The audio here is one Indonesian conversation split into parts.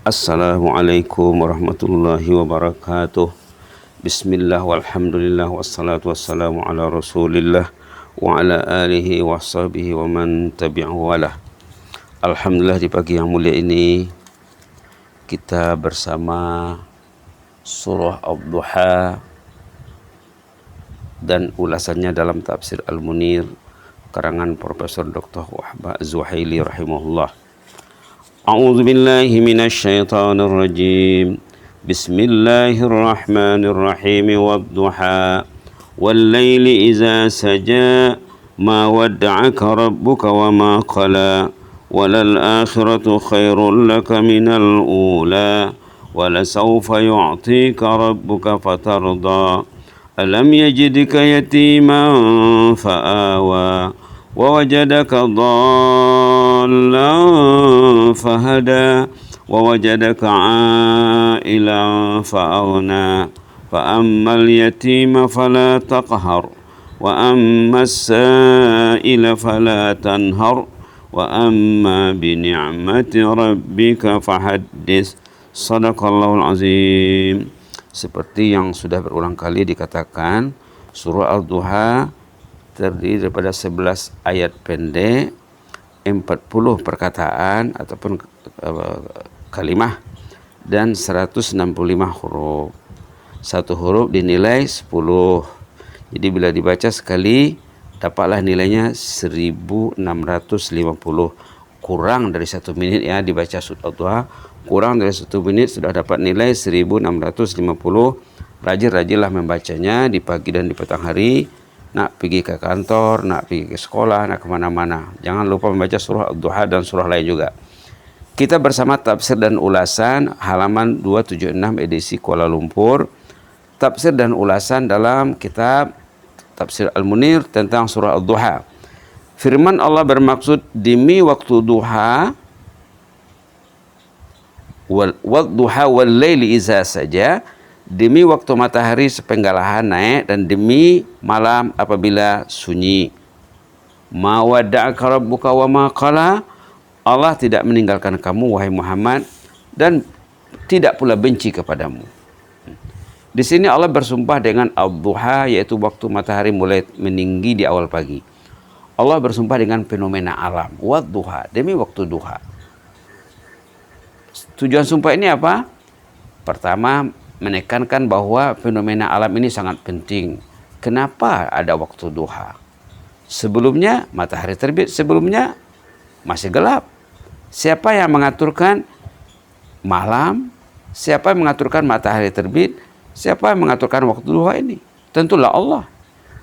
Assalamualaikum warahmatullahi wabarakatuh. Bismillah walhamdulillah wassalatu wassalamu ala rasulillah wa ala alihi wa sahbihi wa man tabi'ahu walah. Alhamdulillah, di pagi yang mulia ini kita bersama surah Ad-Duha dan ulasannya dalam tafsir Al-Munir karangan Profesor Dr. Wahbah Az-Zuhaili rahimahullah. أعوذ بالله من الشيطان الرجيم بسم الله الرحمن الرحيم والضحى والليل إذا سجى ما ودعك ربك وما قلى وللآخرة خير لك من الأولى ولسوف يعطيك ربك فترضى ألم يجدك يتيما فآوى ووجدك ضالا فهدى ووجدك عائلا فأغنى فأما اليتيم فلا تقهر وأما السائل فلا تنهر وأما بنعمة ربك فحدث. Sadaqallahul azim. Seperti yang sudah berulang kali dikatakan, surah Al-Duha terdiri daripada 11 ayat pendek, 40 perkataan ataupun kalimah, dan 165 huruf. Satu huruf dinilai 10. Jadi bila dibaca sekali dapatlah nilainya 1650. Kurang dari 1 minit ya dibaca surah Al-Duha. Kurang dari 1 menit sudah dapat nilai 1650. Rajin-rajinlah membacanya di pagi dan di petang hari. Nak pergi ke kantor, nak pergi ke sekolah, nak kemana-mana. Jangan lupa membaca surah Ad-Duha dan surah lain juga. Kita bersama tafsir dan ulasan halaman 276 edisi Kuala Lumpur. Tafsir dan ulasan dalam kitab Tafsir Al-Munir tentang surah Ad-Duha. Firman Allah bermaksud demi waktu duha, wal-duha wal-laili iza saja, demi waktu matahari sepenggalahan naik dan demi malam apabila sunyi. Ma wadda'aka rabbuka wa ma qala, Allah tidak meninggalkan kamu wahai Muhammad dan tidak pula benci kepadamu. Di sini Allah bersumpah dengan Ad-Duha, yaitu waktu matahari mulai meninggi di awal pagi. Allah bersumpah dengan fenomena alam, wad-duha, demi waktu duha. Tujuan sumpah ini apa? Pertama, menekankan bahwa fenomena alam ini sangat penting. Kenapa ada waktu duha? Sebelumnya matahari terbit, sebelumnya masih gelap. Siapa yang mengaturkan malam? Siapa yang mengaturkan matahari terbit? Siapa yang mengaturkan waktu duha ini? Tentulah Allah.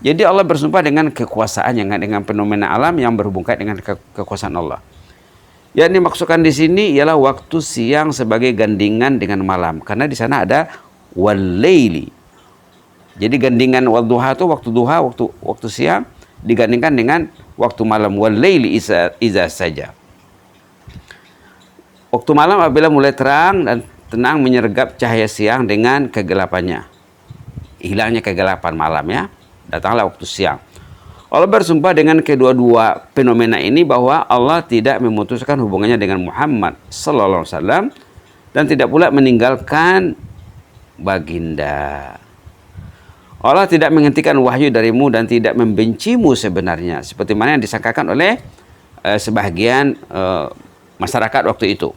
Jadi Allah bersumpah dengan kekuasaan, dengan fenomena alam yang berhubungan dengan kekuasaan Allah. Yang dimaksudkan di sini ialah waktu siang sebagai gandingan dengan malam, karena di sana ada wal-laili. Jadi gandingan wal-duha itu waktu duha, waktu siang digandingkan dengan waktu malam, wal-laili iza saja. Waktu malam apabila mulai terang dan tenang menyergap cahaya siang dengan kegelapannya. Hilangnya kegelapan malam ya. Datanglah waktu siang. Allah bersumpah dengan kedua-dua fenomena ini bahwa Allah tidak memutuskan hubungannya dengan Muhammad sallallahu alaihi wasallam dan tidak pula meninggalkan baginda. Allah tidak menghentikan wahyu darimu dan tidak membencimu sebenarnya, seperti mana yang disangkakan oleh sebahagian masyarakat waktu itu.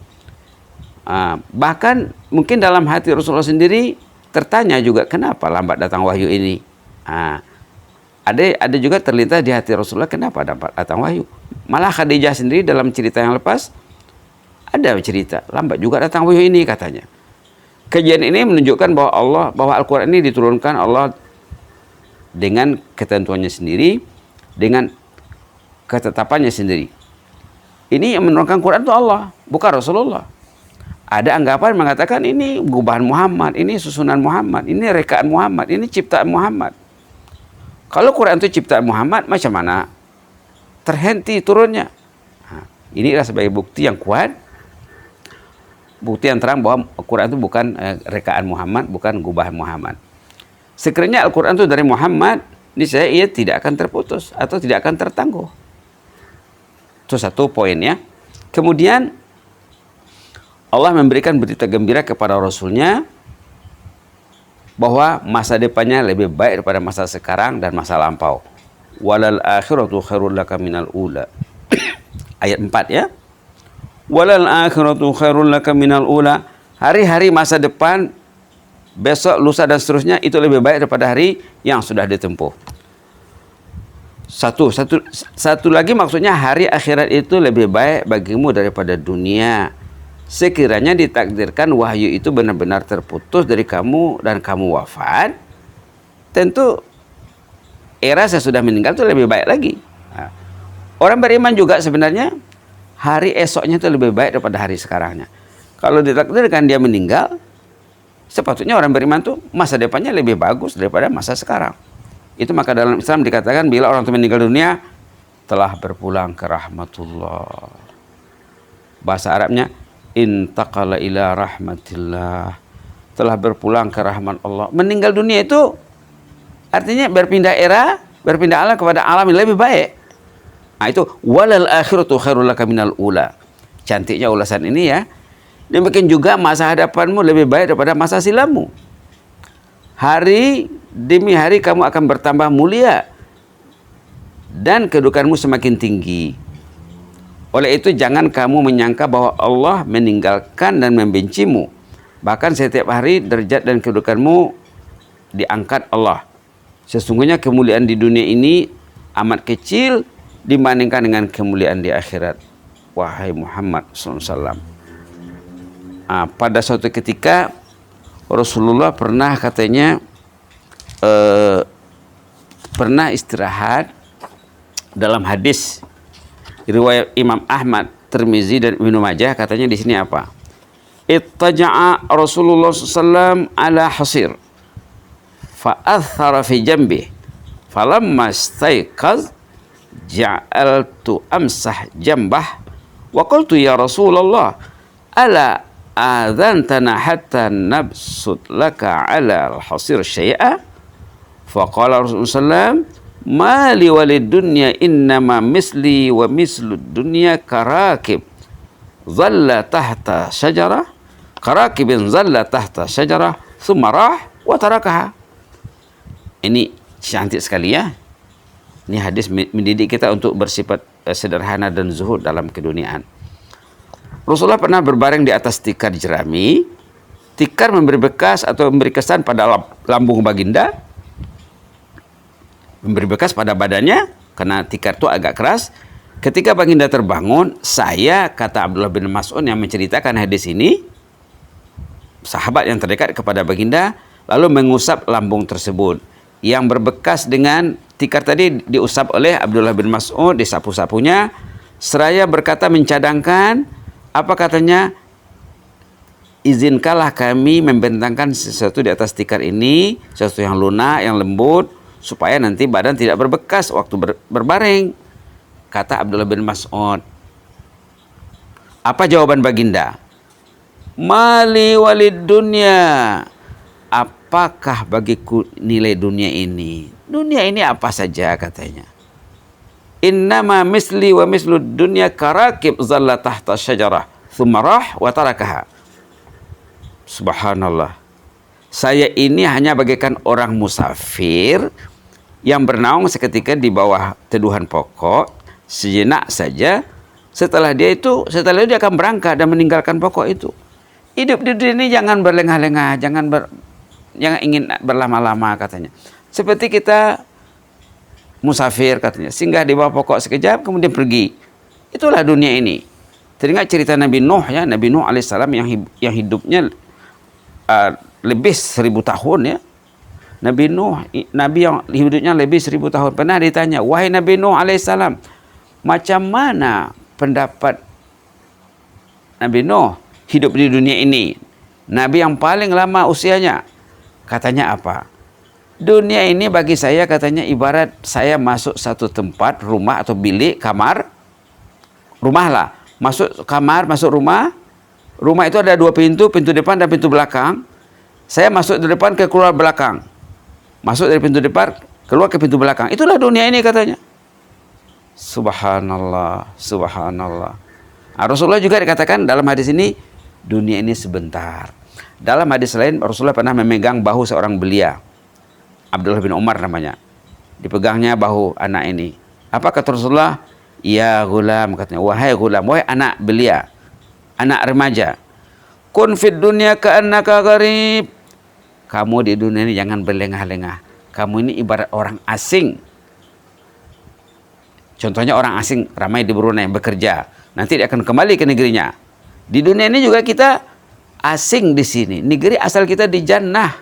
Bahkan mungkin dalam hati Rasulullah sendiri tertanya juga, kenapa lambat datang wahyu ini? Ada juga terlintas di hati Rasulullah, kenapa dapat datang wahyu. Malah Khadijah sendiri dalam cerita yang lepas ada cerita lambat juga datang wahyu ini katanya. Kejadian ini menunjukkan bahwa Al-Quran ini diturunkan Allah dengan ketentuannya sendiri, dengan ketetapannya sendiri. Ini yang menurunkan Quran itu Allah, bukan Rasulullah. Ada anggapan mengatakan ini gubahan Muhammad, ini susunan Muhammad, ini rekaan Muhammad, ini ciptaan Muhammad. Kalau Quran itu ciptaan Muhammad, macam mana terhenti turunnya? Inilah sebagai bukti yang kuat, bukti yang terang bahwa Quran itu bukan rekaan Muhammad, bukan gubahan Muhammad. Sekiranya Al-Quran itu dari Muhammad, niscaya ia tidak akan terputus atau tidak akan tertangguh. Itu satu poin ya. Kemudian Allah memberikan berita gembira kepada Rasulnya bahwa masa depannya lebih baik daripada masa sekarang dan masa lampau. Walal akhiratu khairul laka minal ula. Ayat 4 ya. Walal akhiratu khairul laka minal ula. Hari-hari masa depan, besok, lusa dan seterusnya itu lebih baik daripada hari yang sudah ditempuh. Satu lagi maksudnya hari akhirat itu lebih baik bagimu daripada dunia. Sekiranya ditakdirkan wahyu itu benar-benar terputus dari kamu dan kamu wafat, tentu era sesudah meninggal itu lebih baik lagi. Nah, orang beriman juga sebenarnya hari esoknya itu lebih baik daripada hari sekarangnya. Kalau ditakdirkan dia meninggal, sepatutnya orang beriman itu masa depannya lebih bagus daripada masa sekarang. Itu maka dalam Islam dikatakan bila orang itu meninggal dunia telah berpulang ke rahmatullah. Bahasa Arabnya intaqala ila rahmatillah, telah berpulang ke rahmat Allah. Meninggal dunia itu artinya berpindah era, berpindah alam kepada alam yang lebih baik. Nah itu walal akhiratu khairul laka minal ula. Cantiknya ulasan ini ya. Demikian juga masa hadapanmu lebih baik daripada masa silammu. Hari demi hari kamu akan bertambah mulia dan kedudukanmu semakin tinggi. Oleh itu jangan kamu menyangka bahwa Allah meninggalkan dan membencimu. Bahkan setiap hari derajat dan kedudukanmu diangkat Allah. Sesungguhnya kemuliaan di dunia ini amat kecil dibandingkan dengan kemuliaan di akhirat. Wahai Muhammad SAW. Pada suatu ketika Rasulullah pernah katanya pernah istirahat. Dalam hadis riwayat Imam Ahmad, Tirmizi dan Ibnu Majah katanya di sini apa? Ittaja'a Rasulullah SAW ala hasir fa'athara fi jambi falamma istayqaz ja'altu amsah jambah wa qultu ya Rasulullah ala adhantana hatta nabsut laka ala al-hasir syai'a faqala Rasulullah SAW ma li walid dunya innama misli wa mislu dunya karakib zalla tahta syajarah karakibin zalla tahta syajarah thumma rah wa tarakaha. Ini cantik sekali ya. Ini hadis mendidik kita untuk bersifat sederhana dan zuhud dalam keduniaan. Rasulullah pernah berbaring di atas tikar jerami. Tikar memberi bekas atau memberi kesan pada lambung baginda, memberi bekas pada badannya karena tikar itu agak keras. Ketika baginda terbangun, saya, kata Abdullah bin Mas'ud yang menceritakan hadis ini, sahabat yang terdekat kepada baginda, lalu mengusap lambung tersebut yang berbekas dengan tikar tadi, diusap oleh Abdullah bin Mas'ud, disapu-sapunya, seraya berkata mencadangkan, apa katanya, izinkanlah kami membentangkan sesuatu di atas tikar ini, sesuatu yang lunak, yang lembut, supaya nanti badan tidak berbekas waktu berbaring. Kata Abdullah bin Mas'ud. Apa jawaban baginda? Mali walid dunya. Apakah bagiku nilai dunia ini? Dunia ini apa saja katanya. Innama misli wa mislu dunya karakib zalla tahta syajarah thumma rah wa tarakaha. Subhanallah. Saya ini hanya bagaikan orang musafir yang bernaung seketika di bawah teduhan pokok sejenak saja. Setelah itu dia akan berangkat dan meninggalkan pokok itu. Hidup di dunia ini jangan berlengah-lengah, jangan ingin berlama-lama katanya. Seperti kita musafir katanya, singgah di bawah pokok sekejap kemudian pergi. Itulah dunia ini. Teringat cerita Nabi Nuh ya, Nabi Nuh alaihissalam yang hidupnya lebih 1000 tahun ya. Nabi Nuh, Nabi yang hidupnya lebih 1000 tahun. Pernah ditanya, wahai Nabi Nuh alaihissalam, macam mana pendapat Nabi Nuh hidup di dunia ini? Nabi yang paling lama usianya. Katanya apa? Dunia ini bagi saya katanya ibarat saya masuk satu tempat, rumah atau bilik, kamar. Rumah lah. Masuk kamar, masuk rumah. Rumah itu ada 2 pintu, pintu depan dan pintu belakang. Saya masuk dari depan ke keluar belakang. Masuk dari pintu depan, keluar ke pintu belakang. Itulah dunia ini katanya. Subhanallah, subhanallah. Rasulullah juga dikatakan dalam hadis ini, dunia ini sebentar. Dalam hadis lain Rasulullah pernah memegang bahu seorang belia, Abdullah bin Umar namanya. Dipegangnya bahu anak ini. Apa kata Rasulullah? Ya gulam, katanya, wahai gulam, wahai anak belia, anak remaja. Kun fid dunya ka'annaka gharib. Kamu di dunia ini jangan berlengah-lengah. Kamu ini ibarat orang asing. Contohnya orang asing ramai di Brunei bekerja. Nanti dia akan kembali ke negerinya. Di dunia ini juga kita asing di sini. Negeri asal kita di jannah.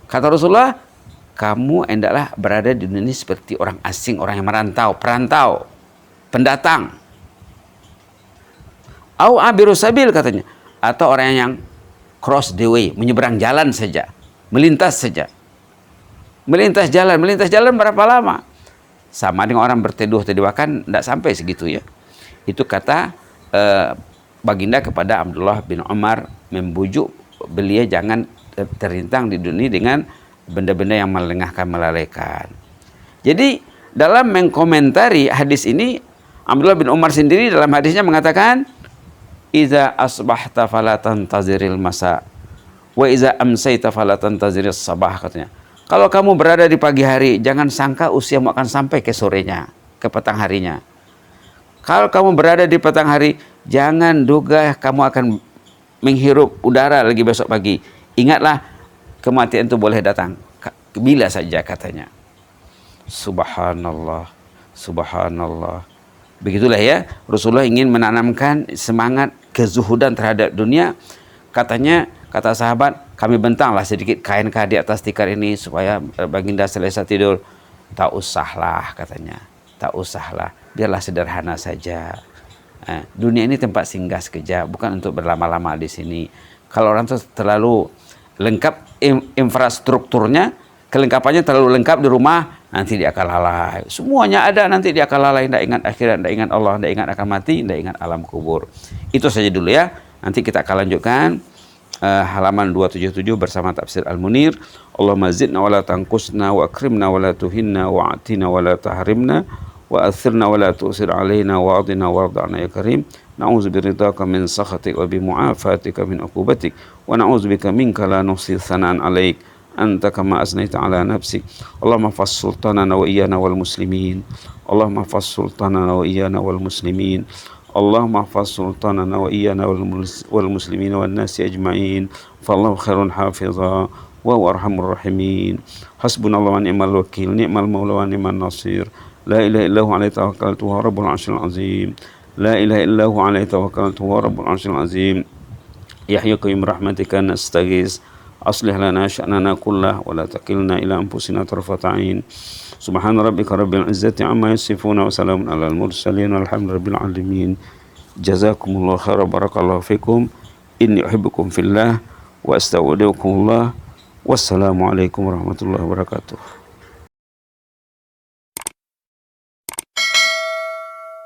Kata Rasulullah, kamu hendaklah berada di dunia ini seperti orang asing, orang yang merantau, perantau, pendatang. Au abiru sabil, katanya, atau orang yang cross the way, menyeberang jalan saja, melintas saja. Melintas jalan berapa lama? Sama dengan orang berteduh kan tidak sampai segitu ya. Itu kata baginda kepada Abdullah bin Umar, membujuk beliau jangan terintang di dunia dengan benda-benda yang melengahkan, melalaikan. Jadi dalam mengkomentari hadis ini, Abdullah bin Umar sendiri dalam hadisnya mengatakan, iza asbahta fala tantaziril masa wa iza amsayta fala tantaziris sabah, katanya. Kalau kamu berada di pagi hari, jangan sangka usiamu akan sampai ke sorenya, ke petang harinya. Kalau kamu berada di petang hari, jangan duga kamu akan menghirup udara lagi besok pagi. Ingatlah, kematian itu boleh datang bila saja, katanya. Subhanallah, subhanallah. Begitulah ya, Rasulullah ingin menanamkan semangat kezuhudan terhadap dunia. Katanya, kata sahabat, kami bentanglah sedikit kain di atas tikar ini supaya baginda selesai tidur. Tak usahlah, katanya. Tak usahlah, biarlah sederhana saja. Dunia ini tempat singgah sekejap, bukan untuk berlama-lama di sini. Kalau orang itu terlalu lengkap infrastrukturnya, kelengkapannya terlalu lengkap di rumah, nanti dia akan lalai. Semuanya ada, nanti dia akan lalai. Tidak ingat akhirat, tidak ingat Allah, tidak ingat akan mati, tidak ingat alam kubur. Itu saja dulu ya. Nanti kita akan lanjutkan halaman 277 bersama tafsir Al-Munir. Allahumma zidna wa la tanqusna wa akrimna wa la tuhinna wa atina wa la tahrimna wa athirna wa la tu'sir alaina wa adina wa arda'na ya karim. Na'udzu biridhaka min sakhatik wa bi mu'afatika min uqubatik wa na'udzu bika minka la nuhsi thana'an 'alaik anta kama asnaita 'ala nafsik. Allahumma fas sultanana wa iyana wal muslimin. Allahumma fas sultanana wa iyana wal muslimin. Allahumma hafaz sultanana wa iyana wal muslimin wal nasi ajma'in. Fallahu khairun hafiza wa huwa arhamur rahimin. Hasbunallahu wa ni'mal wakil, ni'mal maula wa ni'man nasir. La ilaha illallah alayhi tawakkaltu wa rabbul arsyil azim. La ilaha illallah alayhi tawakkaltu wa rabbul arsyil azim. Yahya qayyum rahmatika nastaghis. Aslih lana sya'nana kullah wa la takilna ila anfusina tarfata 'ain. Subhana rabbika rabbil izzati amma yasifuna wa salamun alal mursalin walhamdulillahi rabbil alamin. Jazakumullahu khairan, barakallahu fikum. Inni uhibbukum fillah wa astaudiukumullah. Wassalamu alaikum warahmatullahi wabarakatuh.